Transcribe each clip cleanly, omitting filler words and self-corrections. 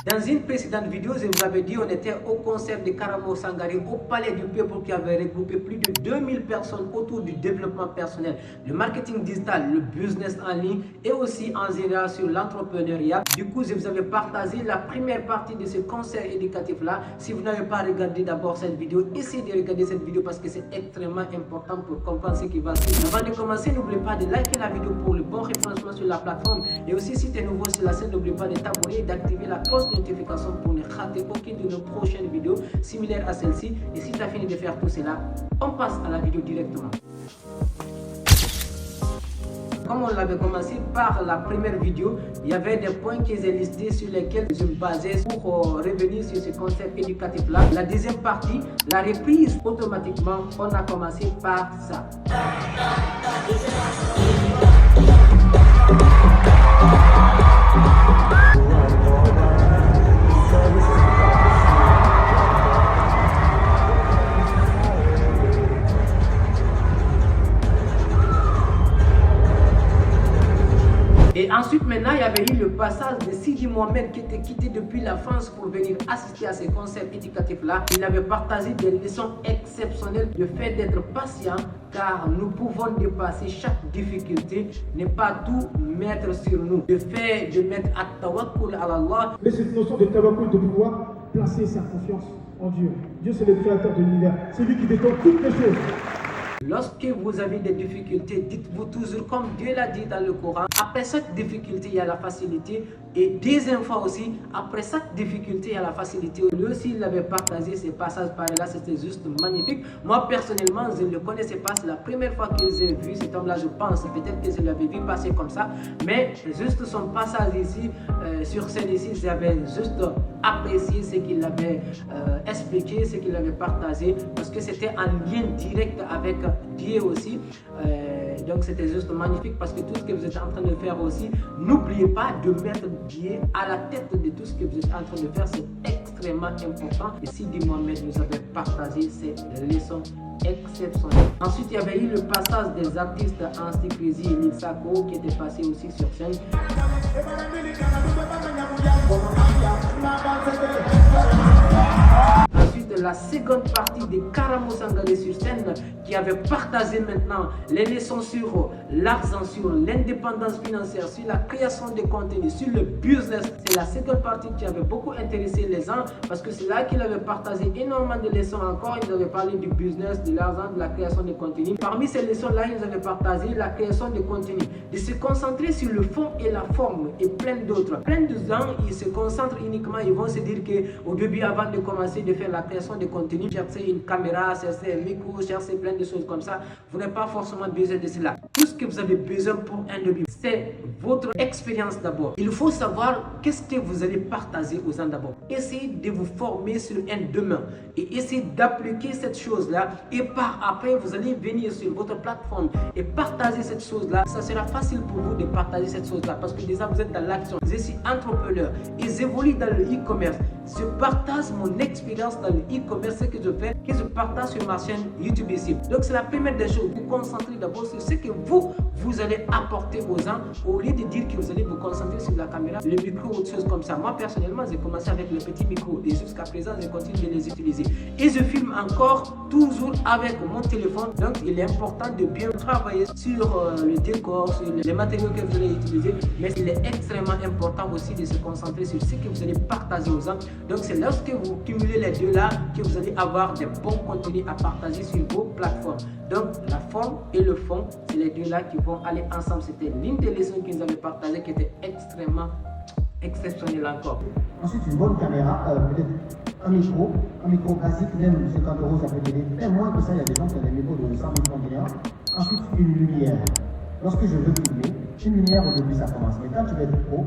Dans une précédente vidéo, je vous avais dit on était au concert de Karamo Sangare au Palais du Peuple qui avait regroupé plus de 2000 personnes autour du développement personnel, le marketing digital, le business en ligne et aussi en général sur l'entrepreneuriat. Du coup, je vous avais partagé la première partie de ce concert éducatif là. Si vous n'avez pas regardé d'abord cette vidéo, essayez de regarder cette vidéo parce que c'est extrêmement important pour comprendre ce qui va se passer. Avant de commencer, n'oubliez pas de liker la vidéo pour le bon référencement sur la plateforme. Et aussi, si tu es nouveau sur la chaîne, n'oublie pas de t'abonner et d'activer la cloche de notification pour ne rater aucune de nos prochaines vidéos similaires à celle-ci. Et si tu as fini de faire tout cela, on passe à la vidéo directement. Comme on l'avait commencé par la première vidéo, il y avait des points que j'ai listés sur lesquels je me basais pour revenir sur ce concept éducatif là. La deuxième partie, la reprise automatiquement, on a commencé par ça. Et ensuite, maintenant, il y avait eu le passage de Sidi Mohamed qui était quitté depuis la France pour venir assister à ces concerts éducatifs-là. Il avait partagé des leçons exceptionnelles, le fait d'être patient, car nous pouvons dépasser chaque difficulté, ne pas tout mettre sur nous. Le fait de mettre at-tawakkul ala Allah. Mais cette notion de tawakkul, de pouvoir placer sa confiance en Dieu. Dieu, c'est le créateur de l'univers, c'est lui qui détend toutes les choses. Lorsque vous avez des difficultés, dites-vous toujours comme Dieu l'a dit dans le Coran, après chaque difficulté, il y a la facilité. Et deuxième fois aussi, après chaque difficulté, il y a la facilité. Lui aussi, il avait partagé ces passages par là, c'était juste magnifique. Moi, personnellement, je ne le connaissais pas. C'est la première fois que j'ai vu cet homme-là, je pense. Peut-être que je l'avais vu passer comme ça. Mais juste son passage ici, sur scène ici, j'avais juste apprécié ce qu'il avait expliqué, ce qu'il avait partagé. Parce que c'était en lien direct avec Dieu aussi. Donc c'était juste magnifique parce que tout ce que vous êtes en train de faire aussi, n'oubliez pas de mettre Dieu à la tête de tout ce que vous êtes en train de faire, c'est extrêmement important. Et Sidi Mohamed nous avait partagé ces leçons exceptionnelles. Ensuite, il y avait eu le passage des artistes Ansi Crazy et Lil Sako qui était passé aussi sur scène. La seconde partie de Karamo Sangare sur scène qui avait partagé maintenant les leçons sur l'argent, sur l'indépendance financière, sur la création de contenu, sur le business. C'est la seconde partie qui avait beaucoup intéressé les gens parce que c'est là qu'il avait partagé énormément de leçons encore. Il avait parlé du business, de l'argent, de la création de contenu. Parmi ces leçons-là, ils avaient partagé la création de contenu, de se concentrer sur le fond et la forme et plein d'autres. Plein de gens, ils se concentrent uniquement, ils vont se dire qu'au début, avant de commencer de faire la création de contenu, chercher une caméra, chercher un micro, chercher plein de choses comme ça. Vous n'avez pas forcément besoin de cela. Tout ce que vous avez besoin pour un début, c'est votre expérience d'abord. Il faut savoir qu'est-ce que vous allez partager aux gens d'abord. Essayez de vous former sur un demain et essayez d'appliquer cette chose-là. Et par après, vous allez venir sur votre plateforme et partager cette chose-là. Ça sera facile pour vous de partager cette chose-là parce que déjà vous êtes dans l'action. Je suis entrepreneur et j'évolue dans le e-commerce. Je partage mon expérience dans le e-commerce, ce que je fais, que je partage sur ma chaîne YouTube ici. Donc c'est la première des choses. Vous concentrez d'abord sur ce que vous allez apporter aux gens au lieu de dire que vous allez vous concentrer sur la caméra, le micro ou autre chose comme ça. Moi personnellement, j'ai commencé avec le petit micro et jusqu'à présent, je continue de les utiliser. Et je filme encore toujours avec mon téléphone. Donc il est important de bien travailler sur le décor, sur les matériaux que vous allez utiliser. Mais il est extrêmement important aussi de se concentrer sur ce que vous allez partager aux gens. Donc c'est lorsque vous cumulez les deux là que vous allez avoir des bons contenus à partager sur vos plateformes. Donc la forme et le fond, c'est les deux là qui vont aller ensemble. C'était l'une des leçons qu'ils avaient partagées qui était extrêmement exceptionnelle encore. Ensuite, une bonne caméra, peut-être un micro basique, même 50 €, ça peut t'aider. Même moins que ça, il y a des gens qui ont des micros de 100 000 €. Ensuite, une lumière. Lorsque je veux filmer, une lumière au début ça commence, mais quand tu veux être pro.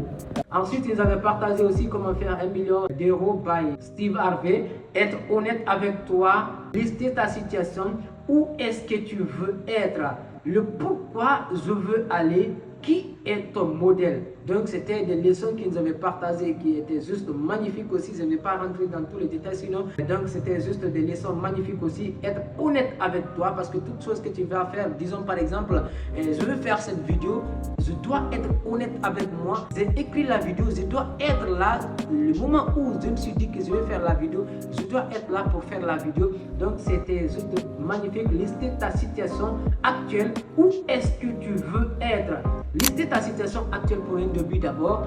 Ensuite, ils avaient partagé aussi comment faire 1 million d'euros by Steve Harvey. Être honnête avec toi, lister ta situation, où est-ce que tu veux être, le pourquoi je veux aller, qui est ton modèle. Donc c'était des leçons qu'ils nous avaient partagées qui étaient juste magnifiques aussi. Je ne vais pas rentrer dans tous les détails sinon. Donc c'était juste des leçons magnifiques aussi. Être honnête avec toi parce que toute chose que tu vas faire, disons par exemple, je veux faire cette vidéo, je dois être honnête avec moi. J'ai écrit la vidéo, je dois être là. Le moment où je me suis dit que je vais faire la vidéo, je dois être là pour faire la vidéo. Donc c'était juste magnifique. Lister ta situation actuelle. Où est-ce que tu veux être? Lister ta situation actuelle pour un début d'abord.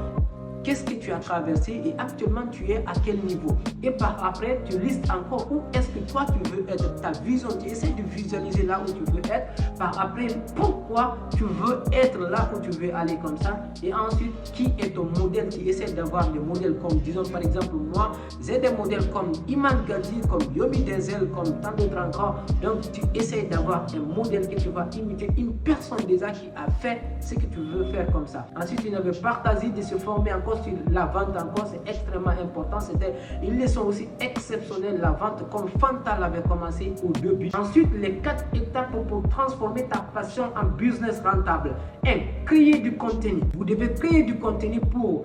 Qu'est-ce que tu as traversé et actuellement tu es à quel niveau? Et par après, tu listes encore où est-ce que toi tu veux être, ta vision. Tu essaies de visualiser là où tu veux être. Par après, pourquoi tu veux être là où tu veux aller comme ça. Et ensuite, qui est ton modèle? Tu essaies d'avoir des modèles comme, disons par exemple, moi, j'ai des modèles comme Iman Gadi, comme Yomi Denzel, comme tant d'autres encore. Donc, tu essaies d'avoir un modèle que tu vas imiter, une personne déjà qui a fait ce que tu veux faire comme ça. Ensuite, tu veux partager, de se former encore sur la vente encore, c'est extrêmement important. C'était une leçon aussi exceptionnelle, la vente, comme Fanta l'avait commencé au début. Ensuite, les 4 étapes pour transformer ta passion en business rentable. 1. Créer du contenu. Vous devez créer du contenu pour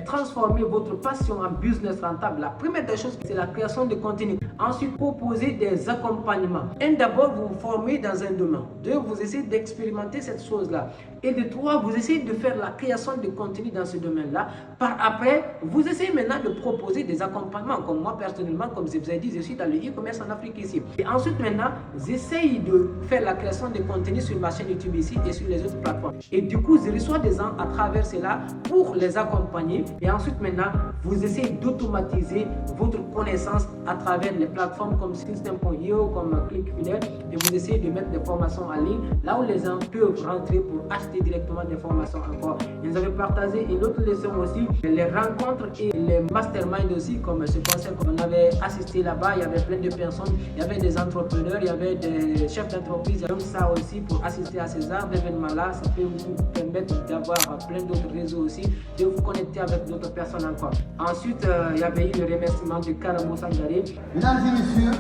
transformer votre passion en business rentable. La première des choses, c'est la création de contenu. Ensuite, proposer des accompagnements. 1. D'abord, vous vous formez dans un domaine. 2. Vous essayez d'expérimenter cette chose-là. Et de 3. Vous essayez de faire la création de contenu dans ce domaine-là. Par après, vous essayez maintenant de proposer des accompagnements. Comme moi, personnellement, comme je vous ai dit, je suis dans le e-commerce en Afrique ici. Et ensuite, maintenant, j'essaye de faire la création de contenu sur ma chaîne YouTube ici et sur les autres plateformes. Et du coup, je reçois des gens à travers cela pour les accompagner. Et ensuite, maintenant, vous essayez d'automatiser votre connaissance à travers les plateformes comme System.io, comme ClickFunnels. Et vous essayez de mettre des formations en ligne là où les gens peuvent rentrer pour acheter directement des formations encore. Et vous avez partagé une autre leçon aussi, les rencontres et les masterminds aussi, comme ce concept qu'on avait assisté là-bas. Il y avait plein de personnes, il y avait des entrepreneurs, il y avait des chefs d'entreprise. Donc ça aussi, pour assister à ces genres d'événements-là, ça peut vous permettre d'avoir plein d'autres réseaux aussi, de vous connecter avec d'autres personnes encore. Ensuite, il y avait eu le remerciement de Karamo Sangare. Mesdames et messieurs,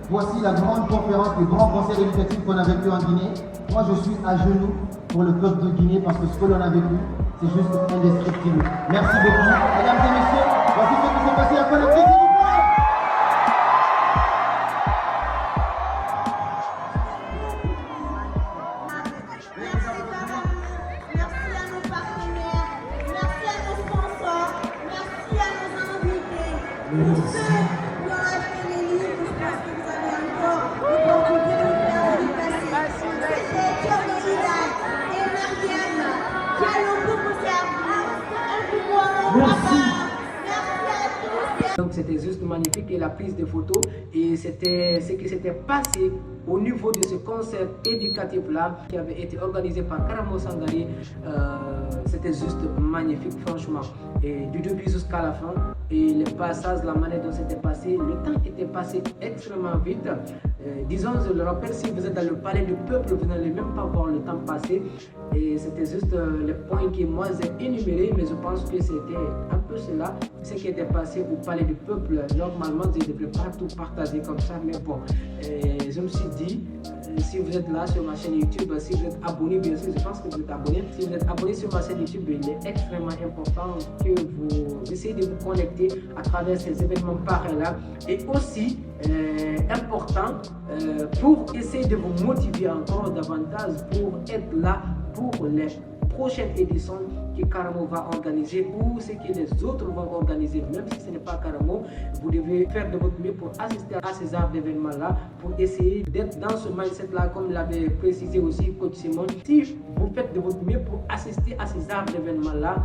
voici la grande conférence, le grand conseil éducatif qu'on a vécu en Guinée. Moi, je suis à genoux pour le peuple de Guinée parce que ce que l'on a vécu, c'est juste indescriptible. Merci beaucoup. Mesdames et messieurs, voici ce qui s'est passé à Conakry, s'il vous plaît. Merci à nos partenaires, merci à nos sponsors, merci à nos invités. Pour ceux qui ont acheté les livres, je pense que vous avez encore l'opportunité de le faire déplacer. C'était Thierry Hilal et Marianne Diallo pour vous servir. Un coup de main. Merci à tous. Donc c'était juste magnifique et la prise de photos et c'était ce qui s'était passé au niveau de ce concert éducatif là qui avait été organisé par Karamo Sangare. C'était juste magnifique franchement et du début jusqu'à la fin et les passages, la manière dont c'était passé, le temps était passé extrêmement vite. Disons, je le rappelle, si vous êtes dans le palais du peuple, vous n'allez même pas voir le temps passer et c'était juste les points que moi j'ai énumérés, mais je pense que c'était un peu cela, ce qui était passé au palais du peuple. Normalement, je ne devrais pas tout partager comme ça, mais bon, je me suis dit, si vous êtes là sur ma chaîne YouTube, si vous êtes abonné, bien sûr, je pense que vous êtes abonné. Si vous êtes abonné sur ma chaîne YouTube, il est extrêmement important que vous essayez de vous connecter à travers ces événements pareils-là. Et aussi, important pour essayer de vous motiver encore davantage pour être là pour les prochaine édition que Karamo va organiser ou ce que les autres vont organiser. Même si ce n'est pas Karamo, vous devez faire de votre mieux pour assister à ces genres d'événements-là, pour essayer d'être dans ce mindset-là, comme l'avait précisé aussi Coach Simon. Si vous faites de votre mieux pour assister à ces genres d'événements-là,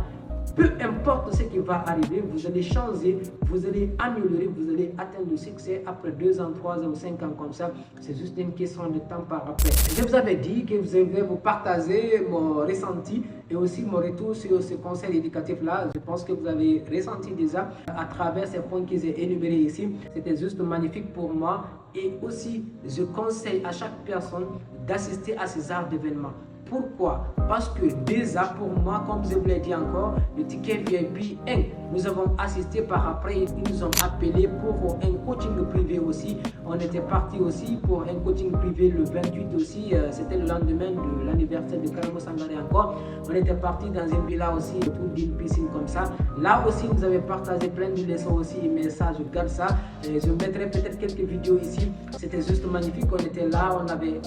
peu importe ce qui va arriver, vous allez changer, vous allez améliorer, vous allez atteindre le succès après 2 ans, 3 ans, 5 ans comme ça. C'est juste une question de temps par après. Je vous avais dit que vous allez vous partager mon ressenti et aussi mon retour sur ce conseil éducatif-là. Je pense que vous avez ressenti déjà à travers ces points que j'ai énumérés ici. C'était juste magnifique pour moi et aussi je conseille à chaque personne d'assister à ces genres d'événements. Pourquoi? Parce que déjà pour moi, comme je vous l'ai dit encore, le ticket VIP Nous avons assisté par après, ils nous ont appelé pour un coaching privé aussi. On était parti aussi pour un coaching privé le 28 aussi. C'était le lendemain de l'anniversaire de Karamo Sangaré encore. On était parti dans une villa aussi, autour d'une piscine comme ça. Là aussi, nous avons partagé plein de leçons aussi, mais ça, je garde ça. Je mettrai peut-être quelques vidéos ici. C'était juste magnifique. On était là, on avait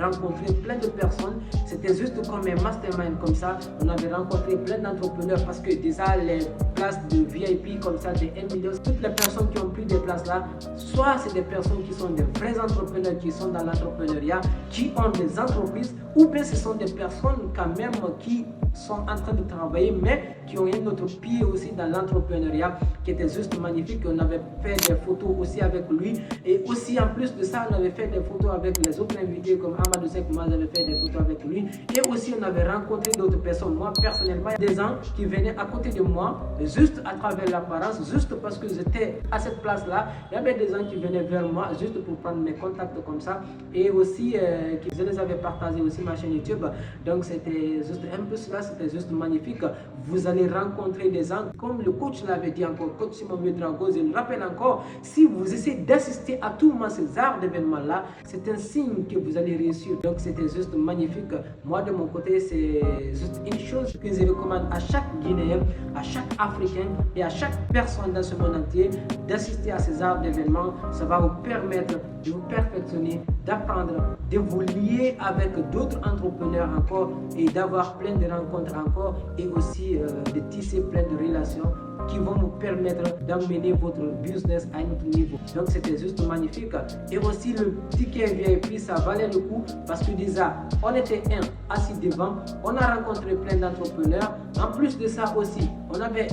rencontré plein de personnes. C'était juste comme un mastermind comme ça. On avait rencontré plein d'entrepreneurs parce que déjà les places de VIP comme ça, de 1 million, toutes les personnes qui ont pris des places là, soit c'est des personnes qui sont des vrais entrepreneurs qui sont dans l'entrepreneuriat, qui ont des entreprises, ou bien ce sont des personnes quand même qui sont en train de travailler mais qui ont un autre pied aussi dans l'entrepreneuriat qui était juste magnifique. On avait fait des photos aussi avec lui et aussi en plus de ça on avait fait des photos avec les autres invités comme Amadou Seck. Moi j'avais fait des photos avec lui et aussi on avait rencontré d'autres personnes. Moi personnellement, il y a des gens qui venaient à côté de moi juste à travers l'apparence, juste parce que j'étais à cette place là. Il y avait des gens qui venaient vers moi juste pour prendre mes contacts comme ça et aussi je les avais partagé aussi ma chaîne YouTube. Donc c'était juste un peu cela, c'était juste magnifique. Vous allez rencontrer des gens, comme le coach l'avait dit encore, coach Simon Drago, je le rappelle encore, si vous essayez d'assister à tout ces genres d'événements-là, c'est un signe que vous allez réussir. Donc c'était juste magnifique. Moi de mon côté, c'est juste une chose que je recommande à chaque Guinéen, à chaque Africain et à chaque personne dans ce monde entier d'assister à ces genres d'événements. Ça va vous permettre de vous perfectionner, d'apprendre, de vous lier avec d'autres entrepreneurs encore et d'avoir plein de rencontres encore et aussi de tisser plein de relations qui vont vous permettre d'amener votre business à un autre niveau. Donc c'était juste magnifique. Et aussi le ticket VIP, ça valait le coup parce que déjà, on était assis devant, on a rencontré plein d'entrepreneurs. En plus de ça aussi, on avait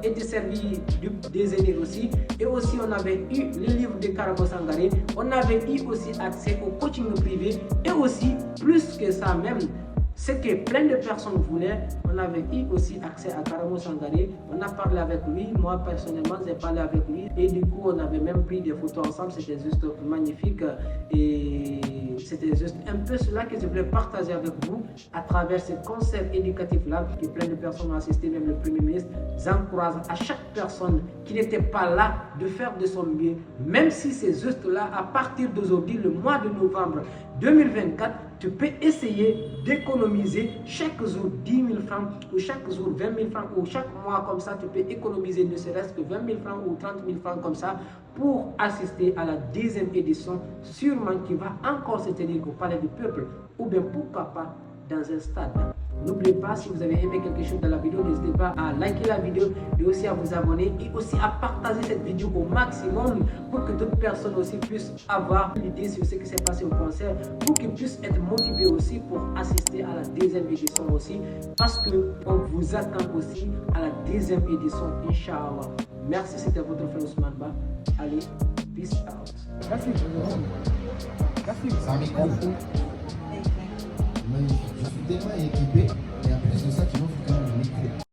été servi du déjeuner aussi. Et aussi, on avait eu les livres de Karamo Sangaré. On avait eu aussi accès au coaching privé. Et aussi, plus que ça même, ce que plein de personnes voulaient, on avait eu aussi accès à Karamo Sangaré. On a parlé avec lui, moi personnellement j'ai parlé avec lui et du coup on avait même pris des photos ensemble, c'était juste magnifique et c'était juste un peu cela que je voulais partager avec vous à travers ce concept éducatif là que plein de personnes ont assisté, même le Premier ministre. J'encourage à chaque personne qui n'était pas là de faire de son mieux, même si c'est juste là à partir d'aujourd'hui, le mois de novembre 2024, tu peux essayer d'économiser chaque jour 10 000 francs ou chaque jour 20 000 francs ou chaque mois comme ça, tu peux économiser ne serait-ce que 20 000 francs ou 30 000 francs comme ça pour assister à la 10e édition, sûrement qui va encore se tenir au Palais du Peuple ou bien pourquoi pas dans un stade. N'oubliez pas, si vous avez aimé quelque chose dans la vidéo, n'hésitez pas à liker la vidéo et aussi à vous abonner et aussi à partager cette vidéo au maximum pour que d'autres personnes aussi puissent avoir l'idée sur ce qui s'est passé au concert, pour qu'ils puissent être motivés aussi pour assister à la 2e édition aussi, parce qu'on vous attend aussi à la 2e édition, Inch'Allah. Merci, c'était votre frère Ousmane Ba. Allez, peace out. Merci. Merci. Sami, magnifique. Je suis tellement équipé et en plus de ça, tu m'offres quand même un micro.